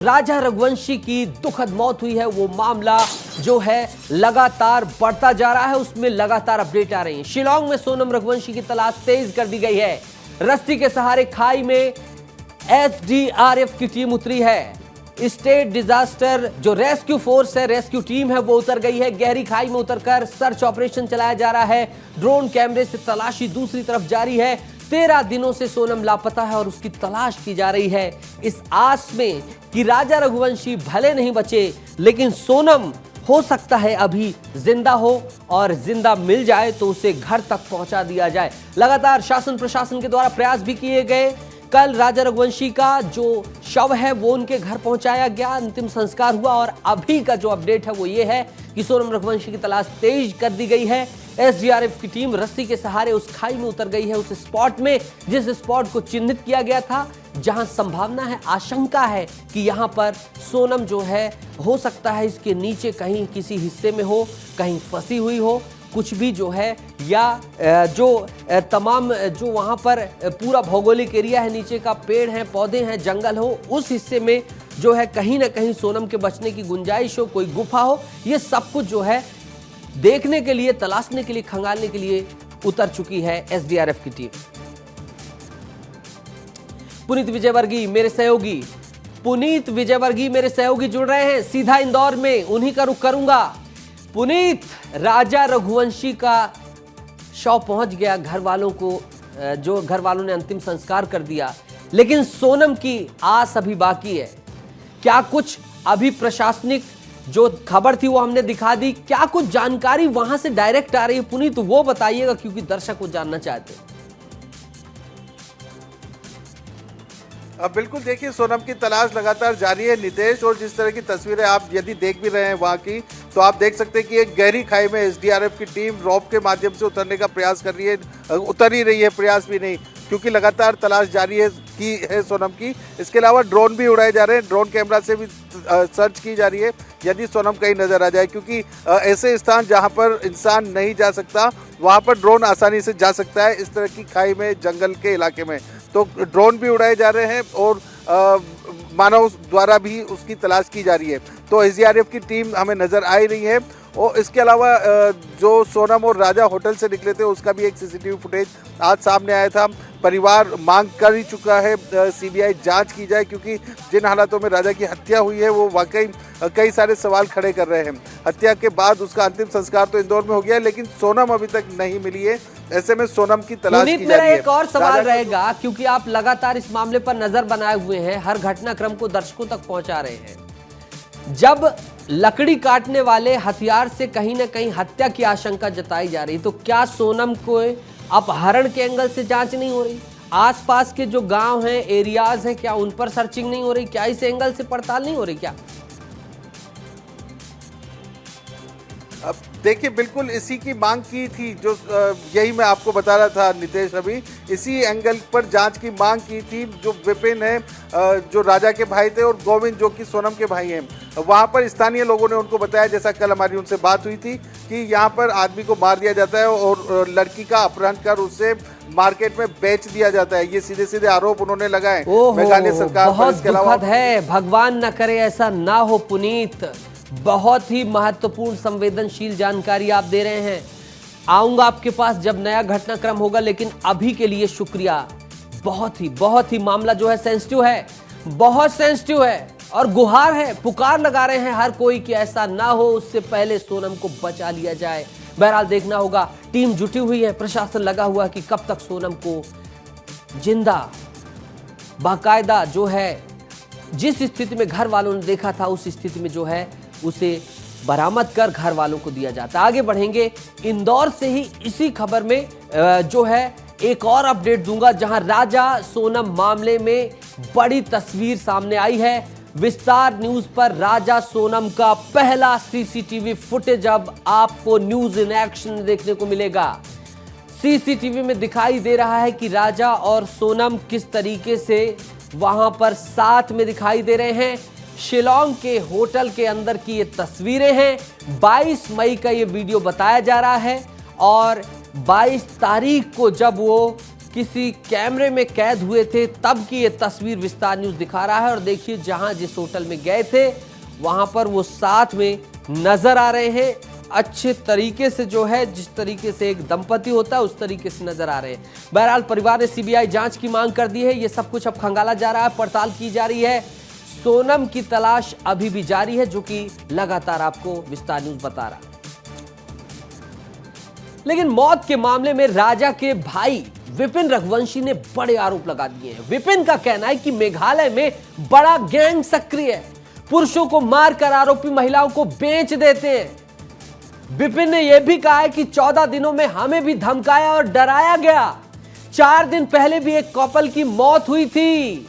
राजा रघुवंशी की दुखद मौत हुई है, वो मामला जो है लगातार बढ़ता जा रहा है, उसमें लगातार अपडेट आ रही है। शिलांग में सोनम रघुवंशी की तलाश तेज कर दी गई है। रस्सी के सहारे खाई में एसडीआरएफ की टीम उतरी है। स्टेट डिजास्टर जो रेस्क्यू फोर्स है, रेस्क्यू टीम है, वो उतर गई है। गहरी खाई में उतरकर सर्च ऑपरेशन चलाया जा रहा है। ड्रोन कैमरे से तलाशी दूसरी तरफ जारी है। 13 दिनों से सोनम लापता है और उसकी तलाश की जा रही है, इस आस में कि राजा रघुवंशी भले नहीं बचे, लेकिन सोनम हो सकता है अभी जिंदा हो और जिंदा मिल जाए तो उसे घर तक पहुंचा दिया जाए। लगातार शासन प्रशासन के द्वारा प्रयास भी किए गए। कल राजा रघुवंशी का जो शव है वो उनके घर पहुंचाया गया, अंतिम संस्कार हुआ और अभी का जो अपडेट है वो ये है कि सोनम रघुवंशी की तलाश तेज कर दी गई है। एसडीआरएफ की टीम रस्सी के सहारे उस खाई में उतर गई है, उस स्पॉट में जिस स्पॉट को चिन्हित किया गया था, जहां संभावना है, आशंका है कि यहां पर सोनम जो है हो सकता है इसके नीचे कहीं किसी हिस्से में हो, कहीं फंसी हुई हो, कुछ भी जो है, या जो तमाम जो वहां पर पूरा भौगोलिक एरिया है, नीचे का पेड़ है, पौधे हैं, जंगल हो, उस हिस्से में जो है कहीं ना कहीं सोनम के बचने की गुंजाइश हो, कोई गुफा हो। ये सब कुछ जो है देखने के लिए, तलाशने के लिए, खंगालने के लिए उतर चुकी है एसडीआरएफ की टीम। पुनीत विजयवर्गीय मेरे सहयोगी जुड़ रहे हैं सीधा इंदौर में, उन्हीं का रुख करूंगा। पुनीत, राजा रघुवंशी का शव पहुंच गया घर वालों को, जो घर वालों ने अंतिम संस्कार कर दिया, लेकिन सोनम की आस अभी बाकी है। क्या कुछ अभी प्रशासनिक जो खबर थी वो हमने दिखा दी, क्या कुछ जानकारी वहां से डायरेक्ट आ रही है पुनीत, वो बताइएगा क्योंकि दर्शक वो जानना चाहते हैं। अब बिल्कुल देखिए, सोनम की तलाश लगातार जारी है नितेश, और जिस तरह की तस्वीरें आप यदि देख भी रहे हैं वहाँ की, तो आप देख सकते हैं कि एक गहरी खाई में एसडीआरएफ की टीम रॉप के माध्यम से उतरने का प्रयास कर रही है, उतर ही रही है, प्रयास भी नहीं, क्योंकि लगातार तलाश जारी है सोनम की। इसके अलावा ड्रोन भी उड़ाए जा रहे हैं, ड्रोन कैमरा से भी सर्च की जा रही है यदि सोनम कहीं नजर आ जाए, क्योंकि ऐसे स्थान जहां पर इंसान नहीं जा सकता वहां पर ड्रोन आसानी से जा सकता है, इस तरह की खाई में, जंगल के इलाके में। तो ड्रोन भी उड़ाए जा रहे हैं और मानव द्वारा भी उसकी तलाश की जा रही है। तो एसडीआरएफ की टीम हमें नजर आ ही रही है। और इसके अलावा जो सोनम और राजा होटल से निकले थे उसका भी एक सीसीटीवी फुटेज आज सामने आया था। परिवार मांग कर ही चुका है सीबीआई जांच की जाए, क्योंकि जिन हालातों में राजा की हत्या हुई है वो वाकई कई सारे सवाल खड़े कर रहे हैं। हत्या के बाद उसका अंतिम संस्कार तो इंदौर में हो गया है, लेकिन सोनम अभी तक नहीं मिली है। ऐसे में सोनम की तलाश की जा रही है। एक और सवाल रहेगा, क्योंकि आप लगातार इस मामले पर नजर बनाए हुए हैं, हर घटनाक्रम को दर्शकों तक पहुंचा रहे हैं। जब लकड़ी काटने वाले हथियार से कहीं ना कहीं हत्या की आशंका जताई जा रही, तो क्या सोनम को अपहरण के एंगल से जांच नहीं हो रही? आसपास के जो गांव हैं, एरियाज हैं, क्या उन पर सर्चिंग नहीं हो रही? क्या इस एंगल से पड़ताल नहीं हो रही क्या? अब देखिए, बिल्कुल इसी की मांग की थी, जो यही मैं आपको बता रहा था नितेश, अभी इसी एंगल पर जांच की मांग की थी। जो विपिन है, जो राजा के भाई थे, और गोविंद जो कि सोनम के भाई हैं, वहां पर स्थानीय लोगों ने उनको बताया, जैसा कल हमारी उनसे बात हुई थी, कि यहाँ पर आदमी को मार दिया जाता है और लड़की का अपहरण कर उसे मार्केट में बेच दिया जाता है। ये सीधे सीधे आरोप उन्होंने लगाए मेघालय सरकार पर। इसके अलावा है, भगवान न करे ऐसा ना हो पुनीत, बहुत ही महत्वपूर्ण संवेदनशील जानकारी आप दे रहे हैं। आऊंगा आपके पास जब नया घटनाक्रम होगा, लेकिन अभी के लिए शुक्रिया। बहुत ही मामला जो है सेंसिटिव है, बहुत सेंसिटिव है, और गुहार है, पुकार लगा रहे हैं हर कोई कि ऐसा ना हो, उससे पहले सोनम को बचा लिया जाए। बहरहाल देखना होगा, टीम जुटी हुई है, प्रशासन लगा हुआ है कि कब तक सोनम को जिंदा, बाकायदा जो है जिस स्थिति में घर वालों ने देखा था उस स्थिति में जो है उसे बरामद कर घर वालों को दिया जाता है। आगे बढ़ेंगे, इंदौर से ही इसी खबर में जो है एक और अपडेट दूंगा, जहां राजा सोनम मामले में बड़ी तस्वीर सामने आई है। विस्तार न्यूज पर राजा सोनम का पहला सीसीटीवी फुटेज अब आपको न्यूज इन एक्शन देखने को मिलेगा। सीसीटीवी में दिखाई दे रहा है कि राजा और सोनम किस तरीके से वहां पर साथ में दिखाई दे रहे हैं। शिलांग के होटल के अंदर की ये तस्वीरें हैं। 22 मई का ये वीडियो बताया जा रहा है, और 22 तारीख को जब वो किसी कैमरे में कैद हुए थे तब की ये तस्वीर विस्तार न्यूज दिखा रहा है। और देखिए जहां जिस होटल में गए थे वहां पर वो साथ में नजर आ रहे हैं, अच्छे तरीके से जो है जिस तरीके से एक दंपति होता है उस तरीके से नजर आ रहे हैं। बहरहाल परिवार ने सीबीआई जांच की मांग कर दी है। ये सब कुछ अब खंगाला जा रहा है, पड़ताल की जा रही है। सोनम की तलाश अभी भी जारी है, जो कि लगातार आपको विस्तार न्यूज बता रहा है। लेकिन मौत के मामले में राजा के भाई विपिन रघुवंशी ने बड़े आरोप लगा दिए हैं। विपिन का कहना है कि मेघालय में बड़ा गैंग सक्रिय है, पुरुषों को मारकर आरोपी महिलाओं को बेच देते हैं। विपिन ने यह भी कहा है कि 14 दिनों में हमें भी धमकाया और डराया गया। 4 दिन पहले भी एक कपल की मौत हुई थी।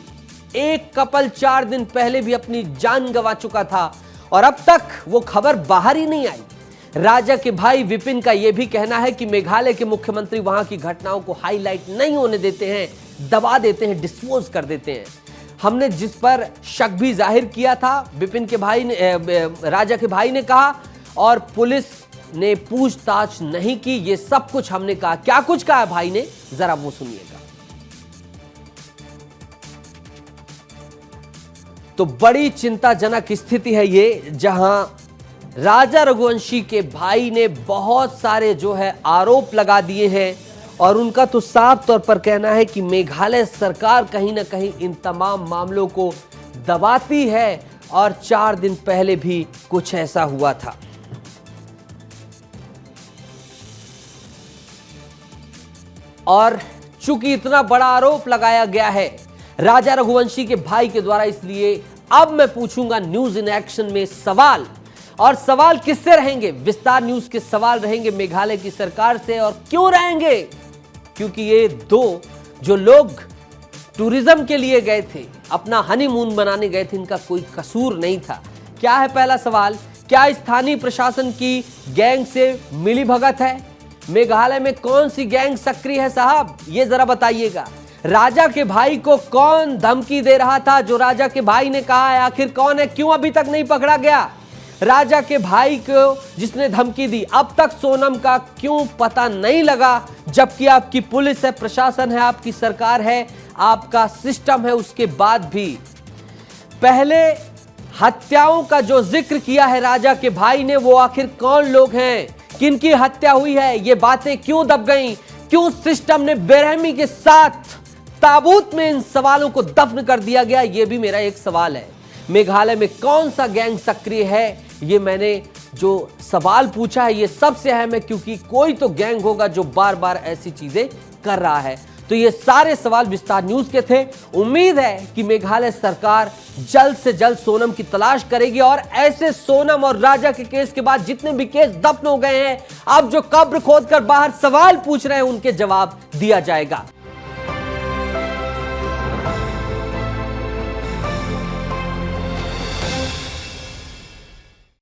एक कपल 4 दिन पहले भी अपनी जान गंवा चुका था और अब तक वो खबर बाहर ही नहीं आई। राजा के भाई विपिन का यह भी कहना है कि मेघालय के मुख्यमंत्री वहां की घटनाओं को हाईलाइट नहीं होने देते हैं, दबा देते हैं, डिस्पोज कर देते हैं। हमने जिस पर शक भी जाहिर किया था विपिन के भाई ने, राजा के भाई ने कहा, और पुलिस ने पूछताछ नहीं की। ये सब कुछ हमने कहा। क्या कुछ कहा भाई ने, जरा वो सुनिएगा। तो बड़ी चिंताजनक स्थिति है ये, जहां राजा रघुवंशी के भाई ने बहुत सारे जो है आरोप लगा दिए हैं और उनका तो साफ तौर पर कहना है कि मेघालय सरकार कहीं ना कहीं इन तमाम मामलों को दबाती है और 4 दिन पहले भी कुछ ऐसा हुआ था। और चूंकि इतना बड़ा आरोप लगाया गया है राजा रघुवंशी के भाई के द्वारा, इसलिए अब मैं पूछूंगा न्यूज इन एक्शन में सवाल। और सवाल किससे रहेंगे? विस्तार न्यूज के सवाल रहेंगे मेघालय की सरकार से। और क्यों रहेंगे? क्योंकि ये दो जो लोग टूरिज्म के लिए गए थे, अपना हनीमून मनाने गए थे, इनका कोई कसूर नहीं था। क्या है पहला सवाल? क्या स्थानीय प्रशासन की गैंग से मिलीभगत है? मेघालय में कौन सी गैंग सक्रिय है साहब, ये जरा बताइएगा। राजा के भाई को कौन धमकी दे रहा था जो राजा के भाई ने कहा है? आखिर कौन है, क्यों अभी तक नहीं पकड़ा गया? राजा के भाई को जिसने धमकी दी, अब तक सोनम का क्यों पता नहीं लगा? जबकि आपकी पुलिस है, प्रशासन है, आपकी सरकार है, आपका सिस्टम है, उसके बाद भी पहले हत्याओं का जो जिक्र किया है राजा के भाई ने, वो आखिर कौन लोग हैं, किनकी हत्या हुई है, ये बातें क्यों दब गईं? क्यों सिस्टम ने बेरहमी के साथ ताबूत में इन सवालों को दफन कर दिया गया? ये भी मेरा एक सवाल है। मेघालय में कौन सा गैंग सक्रिय है, ये मैंने जो सवाल पूछा है ये सबसे अहम है, क्योंकि कोई तो गैंग होगा जो बार बार ऐसी चीजें कर रहा है। तो ये सारे सवाल विस्तार न्यूज के थे। उम्मीद है कि मेघालय सरकार जल्द से जल्द सोनम की तलाश करेगी और ऐसे सोनम और राजा के केस के बाद जितने भी केस दफन हो गए हैं, अब जो कब्र खोदकर बाहर सवाल पूछ रहे हैं उनके जवाब दिया जाएगा।